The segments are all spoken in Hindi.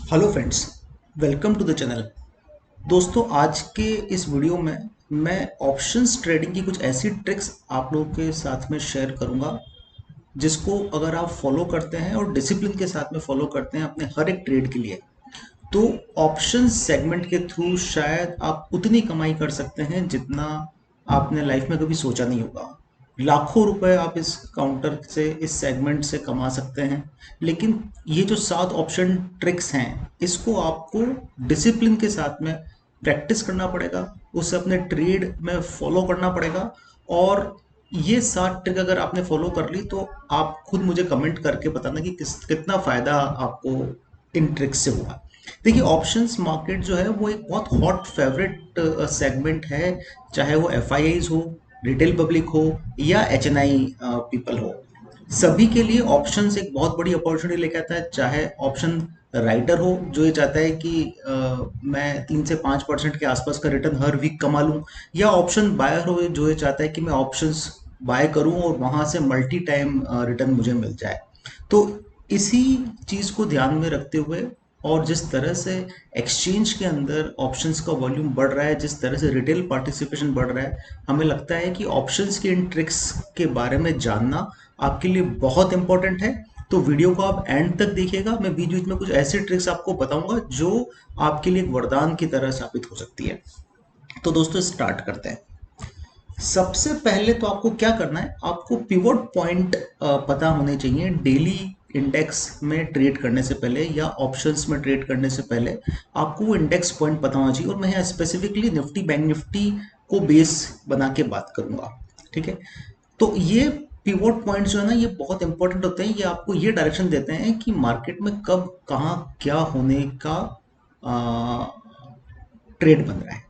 Hello friends, welcome to the channel. दोस्तों, आज के इस वीडियो में मैं ऑप्शंस ट्रेडिंग की कुछ ऐसी ट्रिक्स आप लोगों के साथ में शेयर करूंगा जिसको अगर आप फॉलो करते हैं और डिसिप्लिन के साथ में फॉलो करते हैं अपने हर एक ट्रेड के लिए, तो ऑप्शंस सेगमेंट के थ्रू शायद आप उतनी कमाई कर सकते हैं जितना आपने लाइफ में कभी सोचा नहीं होगा। लाखों रुपए आप इस काउंटर से, इस सेगमेंट से कमा सकते हैं। लेकिन ये जो 7 ऑप्शन ट्रिक्स हैं, इसको आपको डिसिप्लिन के साथ में प्रैक्टिस करना पड़ेगा, उसे अपने ट्रेड में फॉलो करना पड़ेगा। और ये 7 ट्रिक अगर आपने फॉलो कर ली तो आप खुद मुझे कमेंट करके बताना कि कितना फायदा आपको इन ट्रिक्स से हुआ। देखिए, ऑप्शंस मार्केट जो है वो एक बहुत हॉट फेवरेट सेगमेंट है। चाहे वो एफ हो, रिटेल पब्लिक हो या एच एन आई पीपल हो, सभी के लिए ऑप्शंस एक बहुत बड़ी अपॉर्चुनिटी लेके आता है। चाहे ऑप्शन राइटर हो जो ये चाहता है कि मैं 3 से 5% के आसपास का रिटर्न हर वीक कमा लूं, या ऑप्शन बायर हो जो ये चाहता है कि मैं ऑप्शंस बाय करूं और वहां से मल्टी टाइम रिटर्न मुझे मिल जाए। तो इसी चीज को ध्यान में रखते हुए, और जिस तरह से एक्सचेंज के अंदर ऑप्शंस का वॉल्यूम बढ़ रहा है, जिस तरह से रिटेल पार्टिसिपेशन बढ़ रहा है, हमें लगता है कि ऑप्शंस के इन ट्रिक्स के बारे में जानना आपके लिए बहुत इंपॉर्टेंट है। तो वीडियो को आप एंड तक देखिएगा। मैं बीच बीच में कुछ ऐसी ट्रिक्स आपको बताऊंगा जो आपके लिए एक वरदान की तरह साबित हो सकती है। तो दोस्तों, स्टार्ट करते हैं। सबसे पहले तो आपको क्या करना है, आपको पिवट पॉइंट पता होने चाहिए। डेली इंडेक्स में ट्रेड करने से पहले या ऑप्शंस में ट्रेड करने से पहले आपको वो इंडेक्स पॉइंट पता होना चाहिए। और मैं यहाँ स्पेसिफिकली निफ्टी बैंक निफ्टी को बेस बना के बात करूंगा। ठीक है, तो ये पिवट पॉइंट्स जो है ना, ये बहुत इंपॉर्टेंट होते हैं। ये आपको ये डायरेक्शन देते हैं कि मार्केट में कब कहाँ क्या होने का ट्रेड बन रहा है।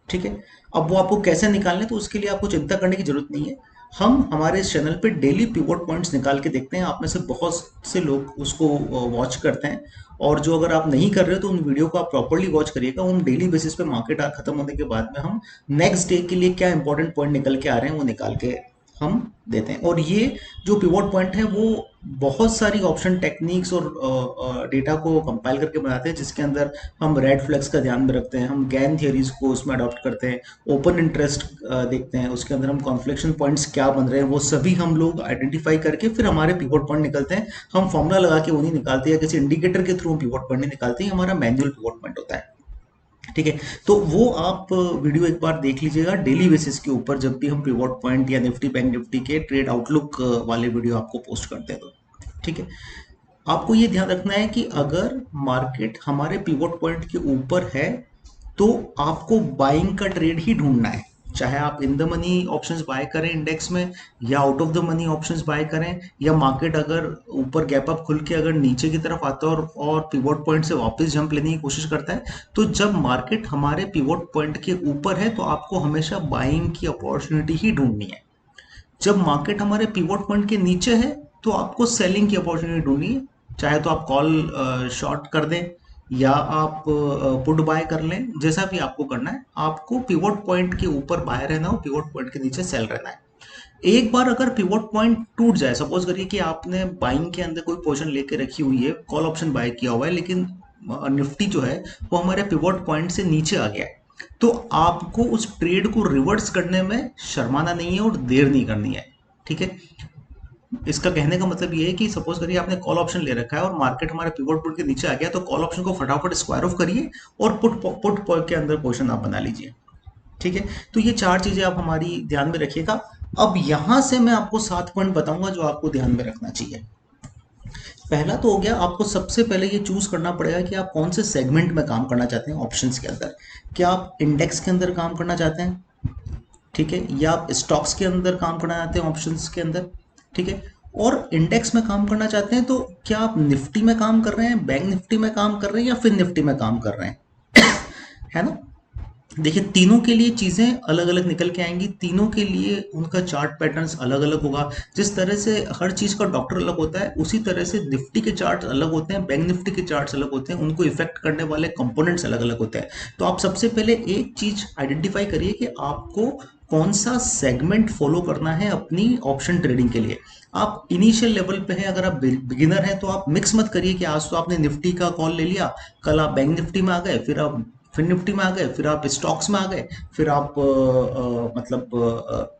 ठीक है, अब वो आपको कैसे निकालने, तो उसके लिए आपको चिंता करने की जरूरत नहीं है। हम हमारे इस चैनल पे डेली पिवट पॉइंट्स निकाल के देखते हैं। आप में से बहुत से लोग उसको वॉच करते हैं, और जो अगर आप नहीं कर रहे हो तो उन वीडियो को आप प्रॉपरली वॉच करिएगा। हम डेली बेसिस पे मार्केट खत्म होने के बाद में हम नेक्स्ट डे के लिए क्या इंपॉर्टेंट पॉइंट निकल के आ रहे हैं वो निकाल के हम देते हैं। और ये जो पिवट पॉइंट है वो बहुत सारी ऑप्शन टेक्निक्स और डेटा को कंपाइल करके बनाते हैं, जिसके अंदर हम रेड फ्लैग्स का ध्यान में रखते हैं, हम गैन थियरीज को उसमें अडॉप्ट करते हैं, ओपन इंटरेस्ट देखते हैं, उसके अंदर हम कॉन्फ्लेक्शन पॉइंट्स क्या बन रहे हैं वो सभी हम लोग आइडेंटिफाई करके फिर हमारे पिवट पॉइंट निकलते हैं। हम फॉर्मुला लगा के वो नहीं निकालते या किसी इंडिकेटर के थ्रू हम पिवट पॉइंट नहीं निकालते, हमारा मैनुअल पिवट पॉइंट होता है। ठीक है, तो वो आप वीडियो एक बार देख लीजिएगा डेली बेसिस के ऊपर, जब भी हम पिवट पॉइंट या निफ्टी बैंक निफ्टी के ट्रेड आउटलुक वाले वीडियो आपको पोस्ट करते हैं तो। ठीक है, आपको ये ध्यान रखना है कि अगर मार्केट हमारे पिवट पॉइंट के ऊपर है तो आपको बाइंग का ट्रेड ही ढूंढना है। चाहे आप in the money options buy करें इंडेक्स में, या out of the money options buy करें, या मार्केट अगर ऊपर गैप अप खुल के अगर नीचे की तरफ आता है और पिवट पॉइंट से वापस जंप लेने की कोशिश करता है, तो जब मार्केट हमारे पिवट पॉइंट के ऊपर है तो आपको हमेशा बाइंग की अपॉर्चुनिटी ही ढूंढनी है। जब मार्केट हमारे पिवट पॉइंट के नीचे है तो आपको सेलिंग की अपॉर्चुनिटी ढूंढनी है। चाहे तो आप कॉल शॉर्ट कर दें या आप पुट बाय कर लें, जैसा भी आपको करना है। आपको पिवट पॉइंट के ऊपर बाय रहना हो, पिवट पॉइंट के नीचे सेल रहना है। एक बार अगर पिवट पॉइंट टूट जाए, सपोज करिए कि आपने बाइंग के अंदर कोई पोजीशन लेके रखी हुई है, कॉल ऑप्शन बाय किया हुआ है, लेकिन निफ्टी जो है वो हमारे पिवट पॉइंट से नीचे आ गया है, तो आपको उस ट्रेड को रिवर्स करने में शर्माना नहीं है और देर नहीं करनी है। ठीक है, इसका कहने का मतलब ये है कि सपोज करिए आपने कॉल ऑप्शन ले रखा है और मार्केट हमारे पिवट पॉइंट के नीचे आ गया, तो कॉल ऑप्शन को फटाफट स्क्वायर ऑफ करिए और पुट के अंदर पोजीशन आप बना लीजिए। ठीक है, तो ये 4 चीजें आप हमारी ध्यान में रखिएगा। अब यहां से मैं आपको 7 पॉइंट बताऊंगा जो आपको ध्यान में रखना चाहिए। पहला तो हो गया, आपको सबसे पहले ये चूज करना पड़ेगा कि आप कौन से सेगमेंट में काम करना चाहते हैं ऑप्शंस के अंदर। क्या आप इंडेक्स के अंदर काम करना चाहते हैं? ठीक है, या आप स्टॉक्स के अंदर काम करना चाहते हैं ऑप्शंस के अंदर? ठीक है, और इंडेक्स में काम करना चाहते हैं तो क्या आप निफ्टी में काम कर रहे हैं, बैंक निफ्टी में काम कर रहे हैं, या फिर निफ्टी में काम कर रहे हैं? है ना? देखिए, तीनों के लिए चीजें अलग अलग निकल के आएंगी, तीनों के लिए उनका चार्ट पैटर्न्स अलग अलग होगा। जिस तरह से हर चीज का डॉक्टर अलग होता है, उसी तरह से निफ्टी के चार्ट अलग होते हैं, बैंक निफ्टी के चार्ट्स अलग होते हैं, उनको इफेक्ट करने वाले कंपोनेंट्स अलग अलग होते हैं। तो आप सबसे पहले एक चीज आइडेंटिफाई करिए कि आपको कौन सा सेगमेंट फॉलो करना है अपनी ऑप्शन ट्रेडिंग के लिए। आप इनिशियल लेवल पे हैं, अगर आप बिगिनर हैं तो आप मिक्स मत करिए कि आज तो आपने निफ्टी का कॉल ले लिया, कल आप बैंक निफ्टी में आ गए, फिर निफ्टी में आ गए, फिर आप स्टॉक्स में आ गए, फिर आप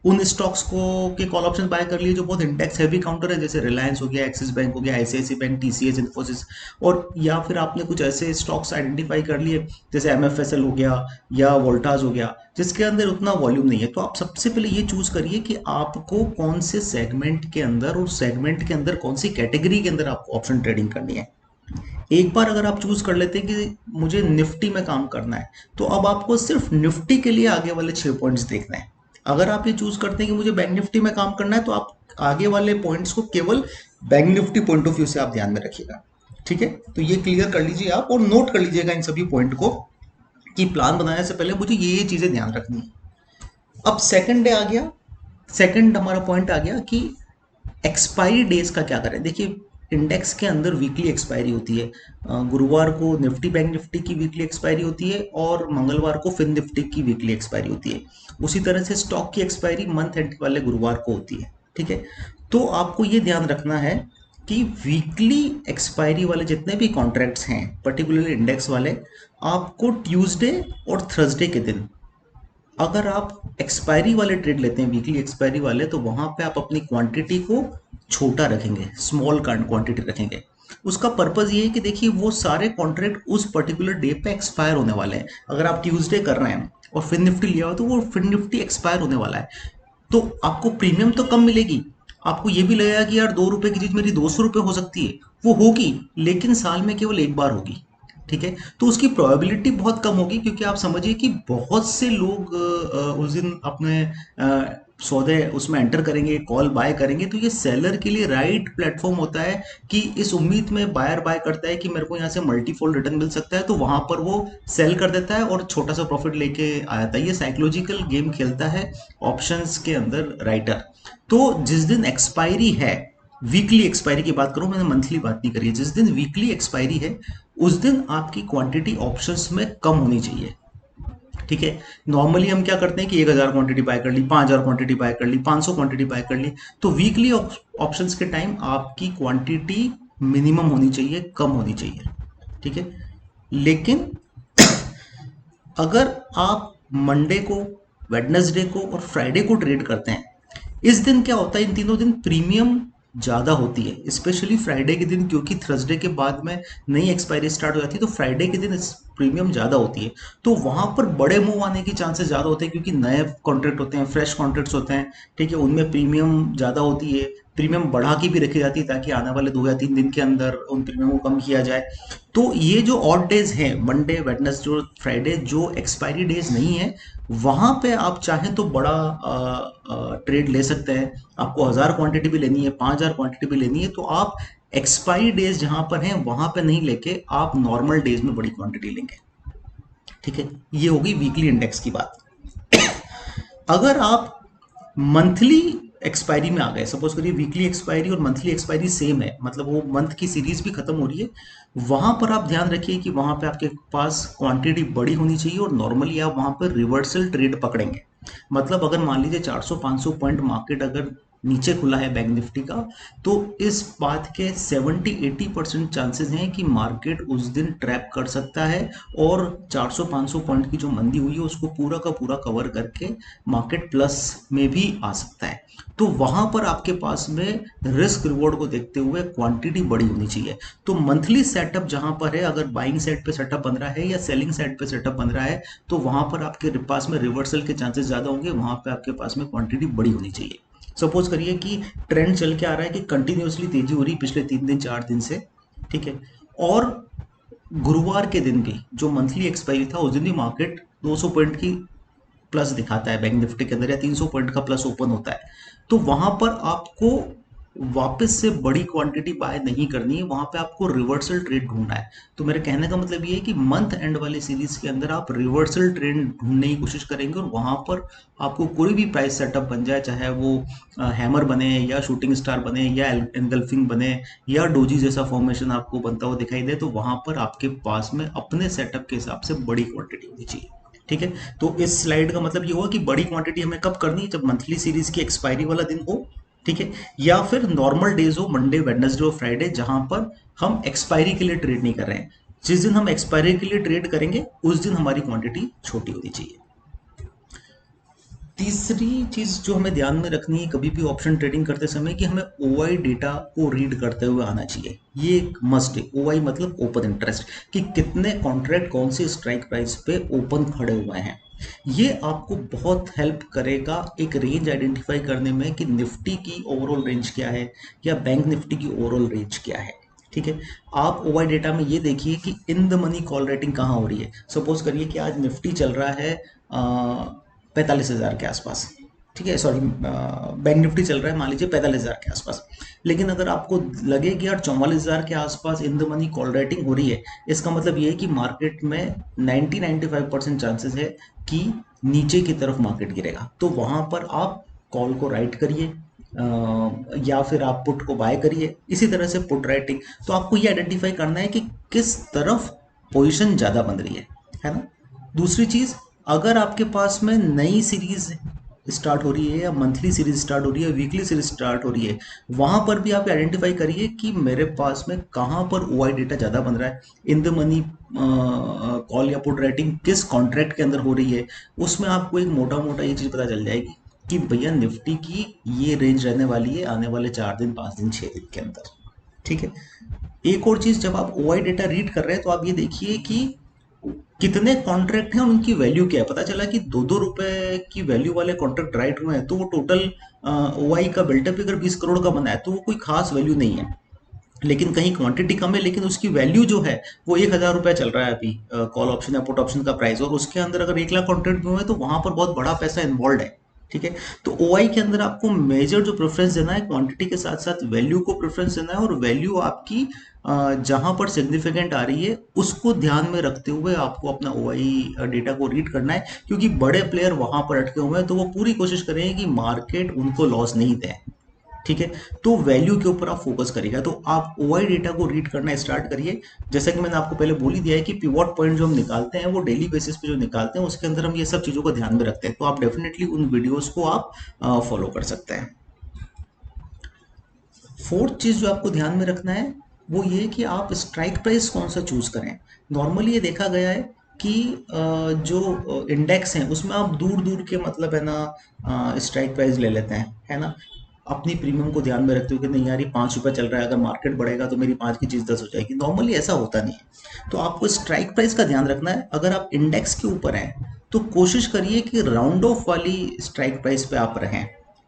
उन स्टॉक्स को के कॉल ऑप्शन बाय कर लिए जो बहुत इंडेक्स हैवी काउंटर है, जैसे रिलायंस हो गया, एक्सिस बैंक हो गया, आईसीआईसी बैंक, टीसीएस, इन्फोसिस। और या फिर आपने कुछ ऐसे स्टॉक्स आइडेंटिफाई कर लिए जैसे एमएफएसएल हो गया या वोल्टास हो गया, जिसके अंदर उतना वॉल्यूम नहीं है। तो आप सबसे पहले ये चूज करिए कि आपको कौन से सेगमेंट के अंदर, और सेगमेंट के अंदर कौन सी कैटेगरी के अंदर आपको ऑप्शन ट्रेडिंग करनी है। एक बार अगर आप चूज कर लेते हैं कि मुझे निफ्टी में काम करना है, तो अब आपको सिर्फ निफ्टी के लिए आगे वाले 6 पॉइंट्स देखना है। अगर आप ये चूज करते हैं कि मुझे बैंक निफ्टी में काम करना है, तो आप आगे वाले पॉइंट्स को केवल bank Nifty point of view से आप ध्यान में रखिएगा। ठीक है, तो ये क्लियर कर लीजिए आप, और नोट कर लीजिएगा इन सभी पॉइंट को कि प्लान बनाने से पहले मुझे ये चीजें ध्यान रखनी है। अब सेकंड डे आ गया, सेकंड हमारा पॉइंट आ गया कि एक्सपायरी डेज का क्या करें। देखिए, इंडेक्स के अंदर वीकली एक्सपायरी होती है। गुरुवार को निफ्टी बैंक निफ्टी की वीकली एक्सपायरी होती है, और मंगलवार को फिन निफ्टी की वीकली एक्सपायरी होती है। उसी तरह से स्टॉक की एक्सपायरी मंथ एंड वाले गुरुवार को होती है। ठीक है, तो आपको ये ध्यान रखना है कि वीकली एक्सपायरी वाले जितने भी कॉन्ट्रैक्ट्स हैं, पर्टिकुलरली इंडेक्स वाले, आपको ट्यूसडे और थर्सडे के दिन, अगर आप एक्सपायरी वाले ट्रेड लेते हैं, वीकली एक्सपायरी वाले, तो वहां पे आप अपनी क्वांटिटी को छोटा रखेंगे, स्मॉल क्वांटिटी रखेंगे। उसका पर्पज ये है कि देखिए, वो सारे कॉन्ट्रैक्ट उस पर्टिकुलर डे पे एक्सपायर होने वाले हैं। अगर आप ट्यूसडे कर रहे हैं और फिन निफ्टी लिया हो, तो वो फिन निफ्टी एक्सपायर होने वाला है, तो आपको प्रीमियम तो कम मिलेगी। आपको ये भी लगेगा कि यार 2 रुपए की चीज मेरी 200 रुपए हो सकती है, वो होगी, लेकिन साल में केवल एक बार होगी। ठीक है, तो उसकी प्रोबेबिलिटी बहुत कम होगी, क्योंकि आप समझिए कि बहुत से लोग उस दिन अपने सौदे उसमें एंटर करेंगे, कॉल बाय करेंगे। तो ये सेलर के लिए राइट प्लेटफॉर्म होता है कि इस उम्मीद में बायर बाय करता है कि मेरे को यहाँ से मल्टीफोल्ड रिटर्न मिल सकता है, तो वहां पर वो सेल कर देता है और छोटा सा प्रॉफिट लेके आता है। ये साइकोलॉजिकल गेम खेलता है ऑप्शंस के अंदर राइटर। तो जिस दिन एक्सपायरी है, वीकली एक्सपायरी की बात करूं, मैंने मंथली बात नहीं करी है, जिस दिन वीकली एक्सपायरी है उस दिन आपकी क्वांटिटी ऑप्शंस में कम होनी चाहिए। ठीक है, नॉर्मली हम क्या करते हैं कि 1000 क्वांटिटी बाय कर ली, 5000 क्वांटिटी बाय कर ली, 500 क्वांटिटी बाय कर ली। तो वीकली ऑप्शंस के टाइम आपकी क्वांटिटी मिनिमम होनी चाहिए, कम होनी चाहिए। ठीक है, लेकिन अगर आप मंडे को, वेडनेसडे को और फ्राइडे को ट्रेड करते हैं, इस दिन क्या होता है, इन तीनों दिन प्रीमियम ज्यादा होती है, स्पेशली फ्राइडे के दिन, क्योंकि थर्सडे के बाद में नई एक्सपायरी स्टार्ट हो जाती है, तो फ्राइडे के दिन प्रीमियम ज्यादा होती है। तो वहां पर बड़े मूव आने के चांसेस ज्यादा होते हैं, क्योंकि नए कॉन्ट्रैक्ट होते हैं, फ्रेश कॉन्ट्रैक्ट्स होते हैं। ठीक है, उनमें प्रीमियम ज्यादा होती है, प्रीमियम बढ़ा के भी रखी जाती है ताकि आने वाले 2 या 3 दिन के अंदर उन प्रीमियम को कम किया जाए। तो ये जो ऑड डेज हैं, मंडे वेडनेसडे और फ्राइडे, जो एक्सपायरी डेज नहीं है, वहां पे आप चाहें तो बड़ा ट्रेड ले सकते हैं। आपको 1000 क्वांटिटी भी लेनी है, 5000 क्वांटिटी भी लेनी है, तो आप एक्सपायरी डेज जहां पर हैं वहां पे नहीं लेके आप नॉर्मल डेज में बड़ी क्वांटिटी लेंगे। ठीक है, ये होगी वीकली इंडेक्स की बात। अगर आप मंथली एक्सपायरी में आ गए, सपोज करिए वीकली एक्सपायरी और मंथली एक्सपायरी सेम है, मतलब वो मंथ की सीरीज भी खत्म हो रही है, वहां पर आप ध्यान रखिए कि वहां पे आपके पास क्वांटिटी बड़ी होनी चाहिए, और नॉर्मली आप वहां पर रिवर्सल ट्रेड पकड़ेंगे। मतलब अगर मान लीजिए 400-500 पॉइंट मार्केट अगर नीचे खुला है बैंक निफ्टी का, तो इस बात के 70-80% चांसेस हैं कि मार्केट उस दिन ट्रैप कर सकता है, और 400-500 पॉइंट की जो मंदी हुई है उसको पूरा का पूरा कवर करके मार्केट प्लस में भी आ सकता है। तो वहां पर आपके पास में रिस्क रिवॉर्ड को देखते हुए क्वांटिटी बड़ी होनी चाहिए। तो मंथली सेटअप जहां पर है, अगर बाइंग साइड पे सेटअप बन रहा है या सेलिंग साइड पे सेटअप बन रहा है, तो वहां पर आपके पास में रिवर्सल के चांसेस ज्यादा होंगे, वहां पे आपके पास में क्वांटिटी बड़ी होनी चाहिए। सपोज करिए कि ट्रेंड चल के आ रहा है कि कंटिन्यूअसली तेजी हो रही पिछले 3 दिन 4 दिन से। ठीक है, और गुरुवार के दिन भी जो मंथली एक्सपायरी था, उस दिन भी मार्केट 200 पॉइंट की प्लस दिखाता है बैंक निफ्टी के अंदर, या 300 पॉइंट का प्लस ओपन होता है, तो वहां पर आपको वापस से बड़ी क्वांटिटी बाय नहीं करनी है, वहां पे आपको रिवर्सल ट्रेड ढूंढना है। तो मेरे कहने का मतलब ये है कि मंथ एंड वाली सीरीज के अंदर आप रिवर्सल ट्रेड ढूंढने की कोशिश करेंगे, और वहां पर आपको कोई भी प्राइस सेटअप बन जाए, चाहे वो हैमर बने या शूटिंग स्टार बने या एनगल्फिंग बने या डोजी जैसा फॉर्मेशन आपको बनता हुआ दिखाई दे, तो वहां पर आपके पास में अपने सेटअप के हिसाब से बड़ी क्वांटिटी होनी चाहिए। ठीक है। तो इस स्लाइड का मतलब ये हुआ कि बड़ी क्वांटिटी हमें कब करनी है, जब मंथली सीरीज की एक्सपायरी वाला दिन हो, ठीक है, या फिर नॉर्मल डेज हो, मंडे वेडनेसडे और फ्राइडे, जहां पर हम एक्सपायरी के लिए ट्रेड नहीं कर रहे हैं। जिस दिन हम एक्सपायरी के लिए ट्रेड करेंगे उस दिन हमारी क्वांटिटी छोटी होनी चाहिए। तीसरी चीज जो हमें ध्यान में रखनी है कभी भी ऑप्शन ट्रेडिंग करते समय, कि हमें ओआई डेटा को रीड करते हुए आना चाहिए। ये एक मस्ट है। ओआई मतलब ओपन इंटरेस्ट, कि कितने कॉन्ट्रैक्ट कौन सी स्ट्राइक प्राइस पे ओपन खड़े हुए हैं। ये आपको बहुत हेल्प करेगा एक रेंज आइडेंटिफाई करने में कि निफ्टी की ओवरऑल रेंज क्या है या बैंक निफ्टी की ओवरऑल रेंज क्या है। ठीक है। आप ओवाई डेटा में ये देखिए कि इन द मनी कॉल रेटिंग कहाँ हो रही है। सपोज करिए कि आज निफ्टी चल रहा है 45,000 के आसपास, ठीक है, सॉरी, बैंक निफ्टी चल रहा है मान लीजिए 45,000 के आसपास। लेकिन अगर आपको लगे कि यार 44,000 के आसपास इन द मनी कॉल रेटिंग हो रही है, इसका मतलब ये है कि मार्केट में 90-95% चांसेस है कि नीचे की तरफ मार्केट गिरेगा। तो वहां पर आप कॉल को राइट करिए, या फिर आप पुट को बाय करिए। इसी तरह से पुट राइटिंग, तो आपको ये आइडेंटिफाई करना है कि किस तरफ पोजीशन ज्यादा बन रही है ना। दूसरी चीज, अगर आपके पास में नई सीरीज स्टार्ट हो रही है या मंथली सीरीज स्टार्ट हो रही है, वीकली सीरीज स्टार्ट हो रही है, वहां पर भी आप आइडेंटिफाई करिए कि मेरे पास में कहां पर ओआई डेटा ज्यादा बन रहा है। इन द मनी कॉल या पुट राइटिंग किस कॉन्ट्रैक्ट के अंदर हो रही है, उसमें आपको एक मोटा मोटा ये चीज पता चल जाएगी कि भैया निफ्टी की ये रेंज रहने वाली है आने वाले 4 दिन, 5 दिन, 6 दिन के अंदर। ठीक है। एक और चीज, जब आप ओआई डेटा रीड कर रहे हैं तो आप ये देखिए कि कितने कॉन्ट्रैक्ट हैं और उनकी वैल्यू क्या है। पता चला कि 2-2 रुपए की वैल्यू वाले कॉन्ट्रैक्ट राइट हुए हैं, तो वो टोटल ओआई का बिल्टअप अगर 20 करोड़ का बना है तो वो कोई खास वैल्यू नहीं है। लेकिन कहीं क्वांटिटी कम है लेकिन उसकी वैल्यू जो है वो 1,000 रुपया चल रहा है अभी, कॉल ऑप्शन या पुट ऑप्शन का प्राइस, और उसके अंदर अगर 1 लाख कॉन्ट्रैक्ट हुए हैं तो वहां पर बहुत बड़ा पैसा इन्वॉल्व है। ठीक है। तो ओआई के अंदर आपको मेजर जो प्रेफरेंस देना है, क्वांटिटी के साथ साथ वैल्यू को प्रेफरेंस देना है, और वैल्यू आपकी जहां पर सिग्निफिकेंट आ रही है उसको ध्यान में रखते हुए आपको अपना ओआई डेटा को रीड करना है। क्योंकि बड़े प्लेयर वहां पर अटके हुए हैं तो वो पूरी कोशिश करेंगे कि मार्केट उनको लॉस नहीं दे। ठीक है। तो वैल्यू के ऊपर आप फोकस करिएगा। तो आप ओआई डेटा को रीड करना स्टार्ट करिए। जैसा कि मैंने आपको पहले बोल ही दिया है कि पिवट पॉइंट जो हम निकालते हैं वो डेली बेसिस पे जो निकालते हैं उसके अंदर हम ये सब चीजों को ध्यान में रखते हैं। तो आप डेफिनेटली उन वीडियोस को आप फॉलो कर सकते हैं। फोर्थ चीज जो आपको ध्यान में रखना है वो ये कि आप स्ट्राइक प्राइस कौन सा चूज करें। नॉर्मली ये देखा गया है कि जो इंडेक्स हैं उसमें आप दूर दूर के मतलब है ना स्ट्राइक प्राइस ले लेते हैं, है ना, अपनी प्रीमियम को ध्यान में रखते हुए कि नहीं यार ये 5 रुपये चल रहा है, अगर मार्केट बढ़ेगा तो मेरी 5 की चीज 10 हो जाएगी। नॉर्मली ऐसा होता नहीं है। तो आपको स्ट्राइक प्राइस का ध्यान रखना है। अगर आप इंडेक्स के ऊपर हैं तो कोशिश करिए कि राउंड ऑफ वाली स्ट्राइक प्राइस पे आप रहें।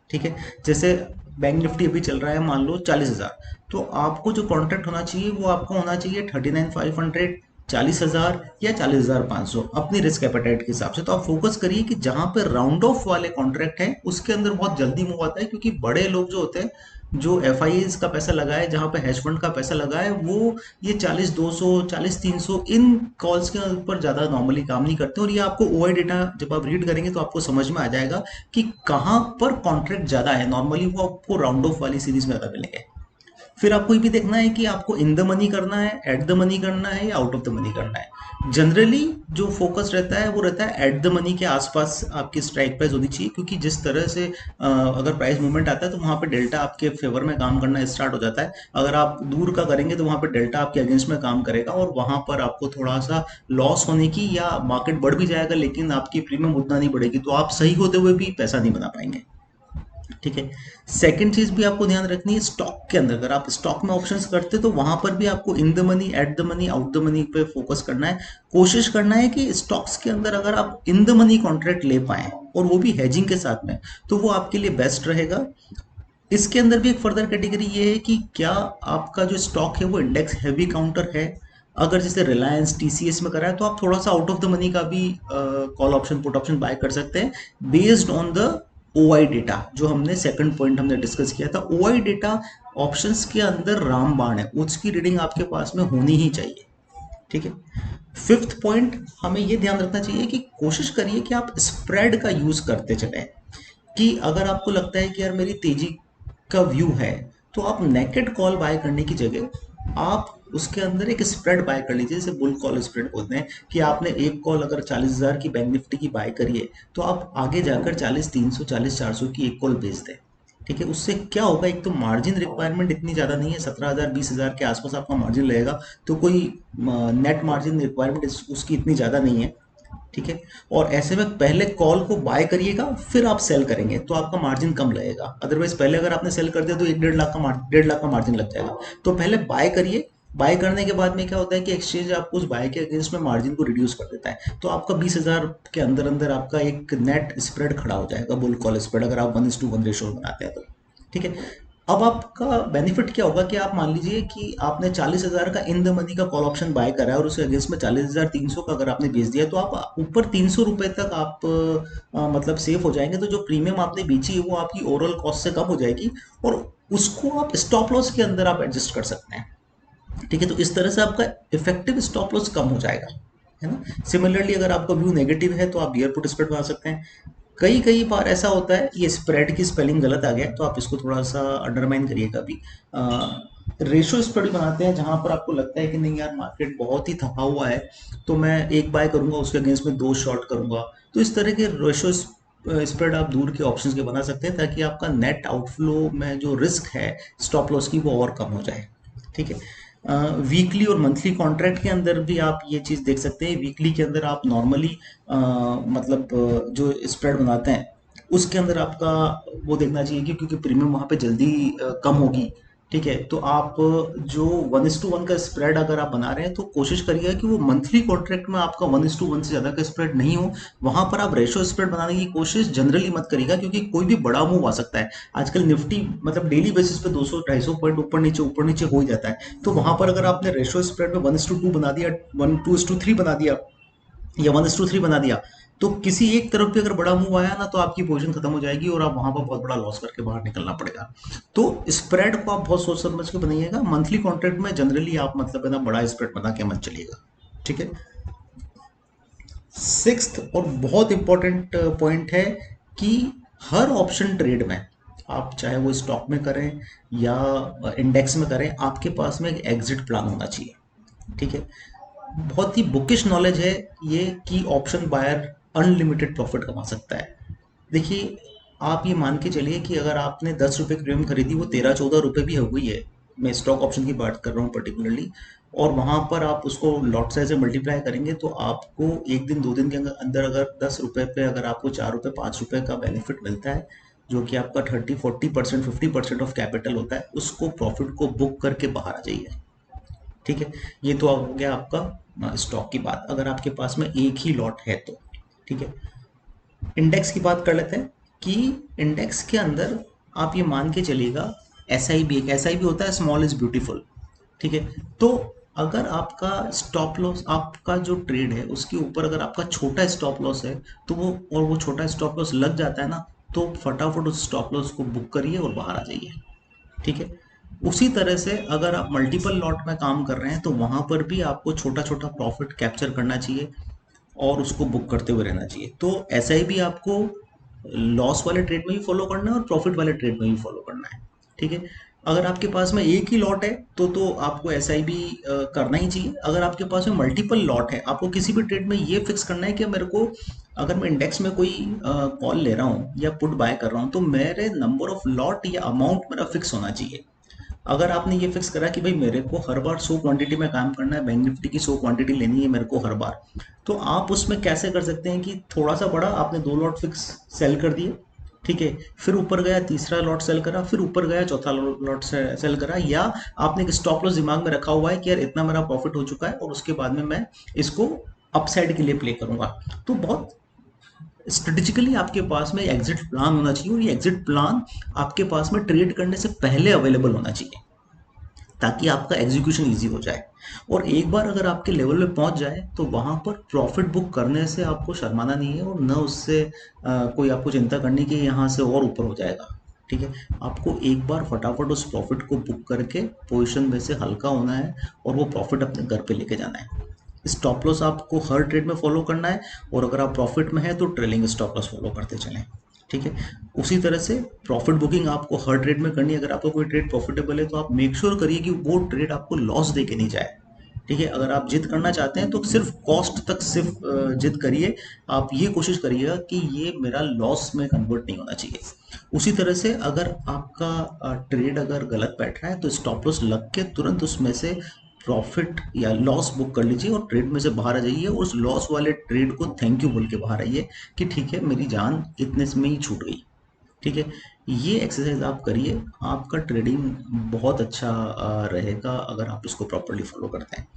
ठीक है। जैसे बैंक निफ्टी अभी चल रहा है मान लो 40,000, तो आपको जो कॉन्ट्रैक्ट होना चाहिए वो आपको होना चाहिए 39,500, 40,000 या 40,500 अपनी रिस्क एपेटाइट के हिसाब से। तो आप फोकस करिए कि जहां पे राउंड ऑफ वाले कॉन्ट्रैक्ट हैं उसके अंदर बहुत जल्दी मूव आता है, क्योंकि बड़े लोग जो होते हैं जो एफ का पैसा लगाए, जहां पे हेज फंड का पैसा लगाए, वो ये 40-200, 40-300 इन कॉल्स के ऊपर ज्यादा नॉर्मली काम नहीं करते। और ये आपको ओआई डेटा जब आप रीड करेंगे तो आपको समझ में आ जाएगा कि कहाँ पर कॉन्ट्रैक्ट ज्यादा है। नॉर्मली वो आपको राउंड ऑफ वाली सीरीज में ज्यादा मिलेंगे। फिर आपको ये भी देखना है कि आपको इन द मनी करना है, एट द मनी करना है, या आउट ऑफ द मनी करना है। जनरली जो फोकस रहता है वो रहता है एट द मनी के आसपास आपकी स्ट्राइक प्राइस होनी चाहिए, क्योंकि जिस तरह से अगर प्राइस मूवमेंट आता है तो वहां पे डेल्टा आपके फेवर में काम करना स्टार्ट हो जाता है। अगर आप दूर का करेंगे तो वहां पे डेल्टा आपके अगेंस्ट में काम करेगा और वहां पर आपको थोड़ा सा लॉस होने की, या मार्केट बढ़ भी जाएगा लेकिन आपकी प्रीमियम उतना नहीं बढ़ेगी, तो आप सही होते हुए भी पैसा नहीं बना पाएंगे। ठीक है। सेकंड चीज भी आपको ध्यान रखनी है, स्टॉक के अंदर अगर आप स्टॉक में ऑप्शंस करते तो वहां पर भी आपको इन the money, at the money, out the money पे फोकस करना है। कोशिश करना है कि स्टॉक्स के अंदर अगर आप इन द मनी कॉन्ट्रैक्ट ले पाए और वो भी हेजिंग के साथ में, तो वो आपके लिए बेस्ट रहेगा। इसके अंदर भी एक फर्दर कैटेगरी ये है कि क्या आपका जो स्टॉक है वो इंडेक्स हैवी काउंटर है। अगर जैसे रिलायंस टीसीएस में करा है तो आप थोड़ा सा आउट ऑफ द मनी का भी call option put option buy कर सकते हैं, based on the OI data. जो हमने सेकंड पॉइंट हमने डिस्कस किया था, ओआई डेटा ऑप्शंस के अंदर रामबाण है, उसकी रीडिंग आपके पास में होनी ही चाहिए। ठीक है। फिफ्थ पॉइंट, हमें यह ध्यान रखना चाहिए कि कोशिश करिए कि आप स्प्रेड का यूज करते चलें। कि अगर आपको लगता है कि यार मेरी तेजी का व्यू है तो आप नेकेड कॉल बाय करने की जगह आप उसके अंदर एक स्प्रेड बाय कर लीजिए, जैसे बुल कॉल स्प्रेड बोलते हैं, कि आपने एक कॉल अगर 40,000 की बैंक निफ्टी की बाय करी है तो आप आगे जाकर 40,300 40,400 की एक कॉल बेच दें। ठीक है, उससे क्या होगा, एक तो मार्जिन रिक्वायरमेंट इतनी ज़्यादा नहीं है, 17,000 20,000 के आसपास आपका मार्जिन लगेगा, तो कोई नेट मार्जिन रिक्वायरमेंट उसकी इतनी ज़्यादा नहीं है। ठीक है, और ऐसे में पहले कॉल को बाय करिएगा, फिर आप सेल करेंगे तो आपका मार्जिन कम लगेगा। अदरवाइज पहले अगर आपने सेल कर दिया तो 1 1.5 लाख का 1.5 लाख का मार्जिन लग जाएगा। तो पहले बाय करिए, बाय करने के बाद में क्या होता है कि एक्सचेंज आपको उस बाय के अगेंस्ट में मार्जिन को रिड्यूस कर देता है, तो आपका 20,000 के अंदर अंदर आपका एक नेट स्प्रेड खड़ा हो जाएगा, बुल कॉल स्प्रेड, अगर आप 1:1 रेशो बनाते हैं तो। ठीक है, अब आपका बेनिफिट क्या होगा कि आप मान लीजिए कि आपने 40,000 का इन द मनी का कॉल ऑप्शन बाय करा है और उसके अगेंस्ट में 40,300 का अगर आपने बेच दिया, तो आप ऊपर 300 रुपए तक आप मतलब सेफ हो जाएंगे। तो जो प्रीमियम आपने बेची है वो आपकी ओवरऑल कॉस्ट से कम हो जाएगी, और उसको आप स्टॉप लॉस के अंदर आप एडजस्ट कर सकते हैं। ठीक है, तो इस तरह से आपका इफेक्टिव स्टॉप लॉस कम हो जाएगा, है ना। सिमिलरली अगर आपका व्यू नेगेटिव है तो आप बियर पुट स्प्रेड बना सकते हैं। कई कई बार ऐसा होता है, ये स्प्रेड की स्पेलिंग गलत आ गया है, तो आप इसको थोड़ा सा अंडरमाइन करिएगा अभी। रेशो स्प्रेड बनाते हैं जहां पर आपको लगता है कि नहीं यार मार्केट बहुत ही थका हुआ है, तो मैं एक बाय करूंगा उसके अगेंस्ट में दो शॉर्ट करूंगा। तो इस तरह के रेशो स्प्रेड आप दूर के ऑप्शंस के बना सकते हैं, ताकि आपका नेट आउटफ्लो में जो रिस्क है स्टॉप लॉस की वो और कम हो जाए। ठीक है, वीकली और मंथली कॉन्ट्रैक्ट के अंदर भी आप ये चीज़ देख सकते हैं। वीकली के अंदर आप नॉर्मली मतलब जो स्प्रेड बनाते हैं उसके अंदर आपका वो देखना चाहिए कि क्योंकि प्रीमियम वहाँ पे जल्दी कम होगी। ठीक है, तो आप जो 1:1 का स्प्रेड अगर आप बना रहे हैं तो कोशिश करिएगा कि वो मंथली कॉन्ट्रैक्ट में आपका 1:1 से ज़्यादा का स्प्रेड नहीं हो। वहां पर आप रेशो स्प्रेड बनाने की कोशिश जनरली मत करिएगा, क्योंकि कोई भी बड़ा मूव आ सकता है। आजकल निफ्टी मतलब डेली बेसिस पे 200 250 पॉइंट ऊपर नीचे हो ही जाता है। तो वहां पर अगर आपने रेशो स्प्रेड में 1:2 बना दिया, 1:2:3 बना दिया, या 1:3 बना दिया, तो किसी एक तरफ भी अगर बड़ा मूव आया ना तो आपकी पोजीशन खत्म हो जाएगी और आप वहां पर बहुत बड़ा लॉस करके बाहर निकलना पड़ेगा। तो स्प्रेड को आप बहुत सोच समझ के बनाइएगा। मंथली कॉन्ट्रैक्ट में जनरली आप मतलब है ना बड़ा स्प्रेड बना के मत चलिएगा। ठीक है, सिक्स्थ और बहुत इंपॉर्टेंट पॉइंट है कि हर ऑप्शन ट्रेड में, आप चाहे वो स्टॉक में करें या इंडेक्स में करें, आपके पास में एक एग्जिट प्लान होना चाहिए। ठीक है, बहुत ही बुकिश नॉलेज है ये कि ऑप्शन बायर अनलिमिटेड प्रॉफिट कमा सकता है। देखिए, आप ये मान के चलिए कि अगर आपने 10 रुपए की प्रीमियम खरीदी, वो 13 14 रुपए भी हो गई है, मैं स्टॉक ऑप्शन की बात कर रहा हूँ पर्टिकुलरली, और वहां पर आप उसको लॉट साइज से मल्टीप्लाई करेंगे तो आपको एक दिन दो दिन के अंदर अगर 10 रुपए पे अगर आपको 4 रुपए 5 रुपए का बेनिफिट मिलता है, जो कि आपका 30 40% 50% ऑफ कैपिटल होता है, उसको प्रॉफिट को बुक करके बाहर आ जाइए। ठीक है, ये तो हो गया आपका स्टॉक की बात, अगर आपके पास में एक ही लॉट है तो। ठीक है, इंडेक्स की बात कर लेते हैं कि इंडेक्स के अंदर आप ये मान के चलिएगा, एसआईबी, एक एसआईबी होता है, स्मॉल इज ब्यूटीफुल। ठीक है, तो अगर आपका स्टॉप लॉस, आपका जो ट्रेड है उसके ऊपर अगर आपका छोटा स्टॉप लॉस है, तो वो छोटा स्टॉप लॉस लग जाता है ना, तो फटाफट उस स्टॉप लॉस को बुक करिए और बाहर आ जाइए। ठीक है, उसी तरह से अगर आप मल्टीपल लॉट में काम कर रहे हैं तो वहां पर भी आपको छोटा छोटा प्रॉफिट कैप्चर करना चाहिए और उसको बुक करते हुए रहना चाहिए। तो ऐसा ही भी आपको लॉस वाले ट्रेड में भी फॉलो करना है और प्रॉफिट वाले ट्रेड में भी फॉलो करना है। ठीक है, अगर आपके पास में एक ही लॉट है तो आपको एस आई बी करना ही चाहिए। अगर आपके पास में मल्टीपल लॉट है, आपको किसी भी ट्रेड में ये फिक्स करना है कि मेरे को, अगर मैं इंडेक्स में कोई कॉल ले रहा हूँ या पुट बाय कर रहा हूँ, तो मेरे नंबर ऑफ लॉट या अमाउंट मेरा फिक्स होना चाहिए। अगर आपने ये फिक्स करा कि भाई मेरे को हर बार 100 क्वांटिटी में काम करना है, बैंक निफ्टी की 100 क्वांटिटी लेनी है मेरे को हर बार, तो आप उसमें कैसे कर सकते हैं कि थोड़ा सा बड़ा आपने दो लॉट फिक्स सेल कर दिए। ठीक है, फिर ऊपर गया तीसरा लॉट सेल करा, फिर ऊपर गया चौथा लॉट सेल करा, या आपने एक स्टॉप लॉस दिमाग में रखा हुआ है कि यार इतना मेरा प्रॉफिट हो चुका है और उसके बाद में मैं इसको अपसाइड के लिए प्ले करूंगा। तो बहुत स्ट्रेटेजिकली आपके पास में एग्जिट प्लान होना चाहिए, और ये एग्जिट प्लान आपके पास में ट्रेड करने से पहले अवेलेबल होना चाहिए, ताकि आपका एग्जीक्यूशन ईजी हो जाए। और एक बार अगर आपके लेवल पे पहुंच जाए तो वहां पर प्रॉफिट बुक करने से आपको शर्माना नहीं है, और न उससे कोई आपको चिंता करनी कि यहाँ से और ऊपर हो जाएगा। ठीक है, आपको एक बार फटाफट उस प्रॉफिट को बुक करके पोजीशन में से हल्का होना है और वो प्रॉफिट अपने घर पे लेके जाना है। स्टॉप लॉस आपको हर ट्रेड में फॉलो करना है, और अगर आप प्रॉफिट में है तो ट्रेलिंग स्टॉप लॉस फॉलो करते चलें। ठीक है। उसी तरह से प्रॉफिट बुकिंग आपको हर ट्रेड में करनी है। अगर आपको कोई ट्रेड प्रॉफिटेबल है तो आप मेक श्योर करिए कि वो ट्रेड आपको लॉस दे के नहीं जाए। ठीक है, अगर आप जिद करना चाहते हैं तो सिर्फ कॉस्ट तक सिर्फ जिद करिए। आप ये कोशिश करिएगा कि ये मेरा लॉस में कन्वर्ट नहीं होना चाहिए। उसी तरह से अगर आपका ट्रेड अगर गलत बैठ रहा है तो स्टॉप लॉस लग के तुरंत उसमें से प्रॉफिट या लॉस बुक कर लीजिए और ट्रेड में से बाहर आ जाइए। उस लॉस वाले ट्रेड को थैंक यू बोल के बाहर आइए कि ठीक है, मेरी जान इतने में ही छूट गई। ठीक है, ये एक्सरसाइज आप करिए, आपका ट्रेडिंग बहुत अच्छा रहेगा अगर आप इसको प्रॉपरली फॉलो करते हैं।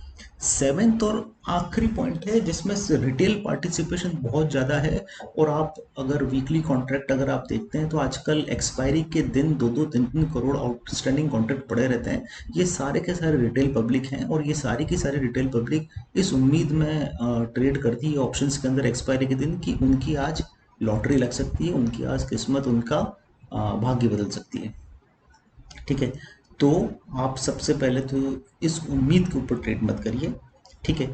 सेवेंथ और आखिरी पॉइंट है जिसमें से रिटेल पार्टिसिपेशन बहुत ज़्यादा है। और आप अगर वीकली कॉन्ट्रैक्ट अगर आप देखते हैं तो आजकल एक्सपायरी के दिन 2-2, 3-3 करोड़ आउटस्टैंडिंग कॉन्ट्रैक्ट पड़े रहते हैं। ये सारे के सारे रिटेल पब्लिक हैं और ये सारी की सारी रिटेल पब्लिक इस उम्मीद में ट्रेड करती है ऑप्शंस के अंदर एक्सपायरी के दिन कि उनकी आज लॉटरी लग सकती है, उनकी आज किस्मत, उनका भाग्य बदल सकती है। ठीक है, तो आप सबसे पहले तो इस उम्मीद के ऊपर ट्रेड मत करिए। ठीक है,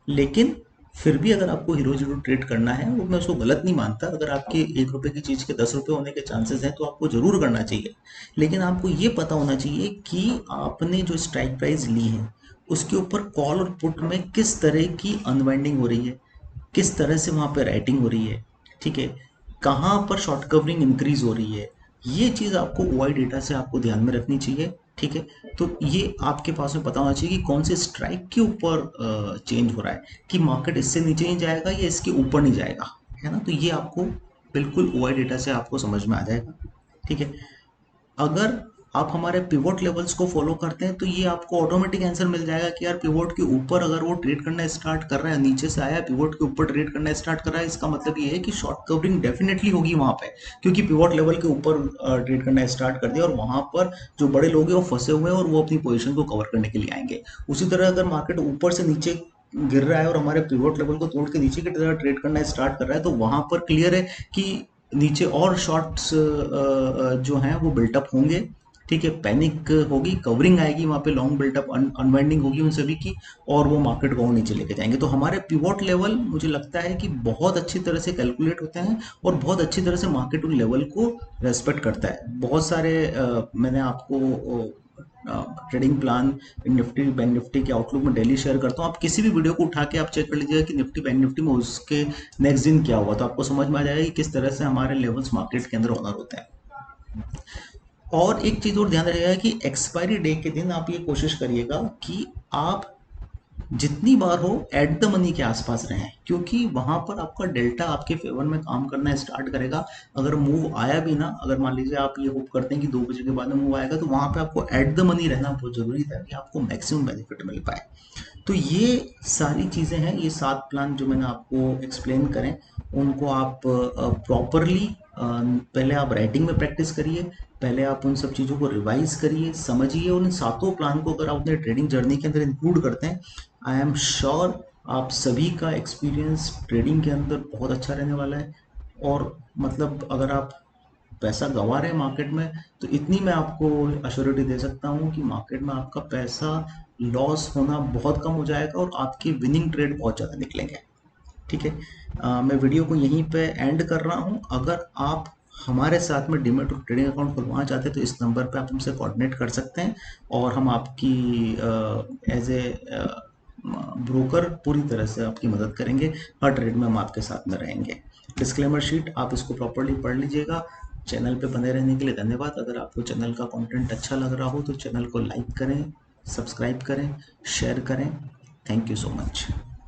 लेकिन फिर भी अगर आपको हीरो जीरो ट्रेड करना है, वो मैं उसको गलत नहीं मानता। अगर आपके 1 रुपए की चीज़ के 10 रुपए होने के चांसेस हैं तो आपको जरूर करना चाहिए। लेकिन आपको ये पता होना चाहिए कि आपने जो स्ट्राइक प्राइस ली है उसके ऊपर कॉल और पुट में किस तरह की अनवाइंडिंग हो रही है, किस तरह से वहाँ पे राइटिंग हो रही है। ठीक है, कहाँ पर शॉर्ट कवरिंग इंक्रीज हो रही है, ये चीज़ आपको ओआई डेटा से आपको ध्यान में रखनी चाहिए। ठीक है, तो ये आपके पास में पता होना चाहिए कि कौन से स्ट्राइक के ऊपर चेंज हो रहा है, कि मार्केट इससे नीचे नहीं जाएगा या इसके ऊपर नहीं जाएगा, है ना। तो ये आपको बिल्कुल ओआई डेटा से आपको समझ में आ जाएगा। ठीक है, अगर आप हमारे पिवोट लेवल्स को फॉलो करते हैं तो ये आपको ऑटोमेटिक आंसर मिल जाएगा कि यार पिवोट के ऊपर अगर वो ट्रेड करना स्टार्ट कर रहा है, नीचे से आया पिवोट के ऊपर ट्रेड करना स्टार्ट कर रहा है, इसका मतलब ये है कि शॉर्ट कवरिंग डेफिनेटली होगी वहां पे, क्योंकि पिवोट लेवल के ऊपर ट्रेड करना स्टार्ट कर दिया और वहां पर जो बड़े लोग हैं वो फंसे हुए हैं और वो अपनी पोजीशन को कवर करने के लिए आएंगे। उसी तरह अगर मार्केट ऊपर से नीचे गिर रहा है और हमारे पिवोट लेवल को तोड़ के नीचे की तरह ट्रेड करना स्टार्ट कर रहा है तो वहां पर क्लियर है कि नीचे और शॉर्ट्स जो हैं वो बिल्टअप होंगे। ठीक है, पैनिक होगी, कवरिंग आएगी वहां पे, लॉन्ग बिल्टअप अनवाइंडिंग होगी उन सभी की, और वो मार्केट को और नीचे लेके जाएंगे। तो हमारे पिवोट लेवल मुझे लगता है कि बहुत अच्छी तरह से कैलकुलेट होते हैं और बहुत अच्छी तरह से मार्केट उन लेवल को रेस्पेक्ट करता है। बहुत सारे मैंने आपको trading plan Nifty bank Nifty के आउटलुक में डेली शेयर करता हूँ। आप किसी भी वीडियो को उठा के आप चेक कर लीजिएगा कि निफ्टी बैंक निफ्टी में उसके नेक्स्ट दिन क्या हुआ, तो आपको समझ में आ जाएगा कि किस तरह से हमारे लेवल्स मार्केट के अंदर ऑनर होते हैं। और एक चीज और ध्यान रखिएगा कि एक्सपायरी डे के दिन आप ये कोशिश करिएगा कि आप जितनी बार हो एट द मनी के आसपास रहें, क्योंकि वहां पर आपका डेल्टा आपके फेवर में काम करना स्टार्ट करेगा। अगर मूव आया भी ना, अगर मान लीजिए आप ये होप करते हैं कि 2 बजे के बाद में मूव आएगा, तो वहां पे आपको एट द मनी रहना बहुत जरूरी है ताकि आपको मैक्सिमम बेनिफिट मिल पाए। तो ये सारी चीज़ें हैं, ये 7 प्लान जो मैंने आपको एक्सप्लेन करें, उनको आप प्रॉपरली पहले आप राइटिंग में प्रैक्टिस करिए, पहले आप उन सब चीज़ों को रिवाइज करिए, समझिए। उन 7 प्लान को अगर आप अपने ट्रेडिंग जर्नी के अंदर इंक्लूड करते हैं, आई एम श्योर आप सभी का एक्सपीरियंस ट्रेडिंग के अंदर बहुत अच्छा रहने वाला है। और मतलब अगर आप पैसा गंवा रहे हैं मार्केट में, तो इतनी मैं आपको अश्योरिटी दे सकता हूँ कि मार्केट में आपका पैसा लॉस होना बहुत कम हो जाएगा और आपके विनिंग ट्रेड बहुत ज़्यादा निकलेंगे। ठीक है, मैं वीडियो को यहीं पे एंड कर रहा हूँ। अगर आप हमारे साथ में डीमैट और ट्रेडिंग अकाउंट खुलवाना चाहते हैं तो इस नंबर पे आप हमसे कोऑर्डिनेट कर सकते हैं और हम आपकी एज ए ब्रोकर पूरी तरह से आपकी मदद करेंगे। हर ट्रेड में हम आपके साथ में रहेंगे। डिस्क्लेमर शीट आप इसको प्रॉपरली पढ़ लीजिएगा। चैनल पे बने रहने के लिए धन्यवाद। अगर आपको चैनल का कंटेंट अच्छा लग रहा हो तो चैनल को लाइक करें, सब्सक्राइब करें, शेयर करें। Thank you so much.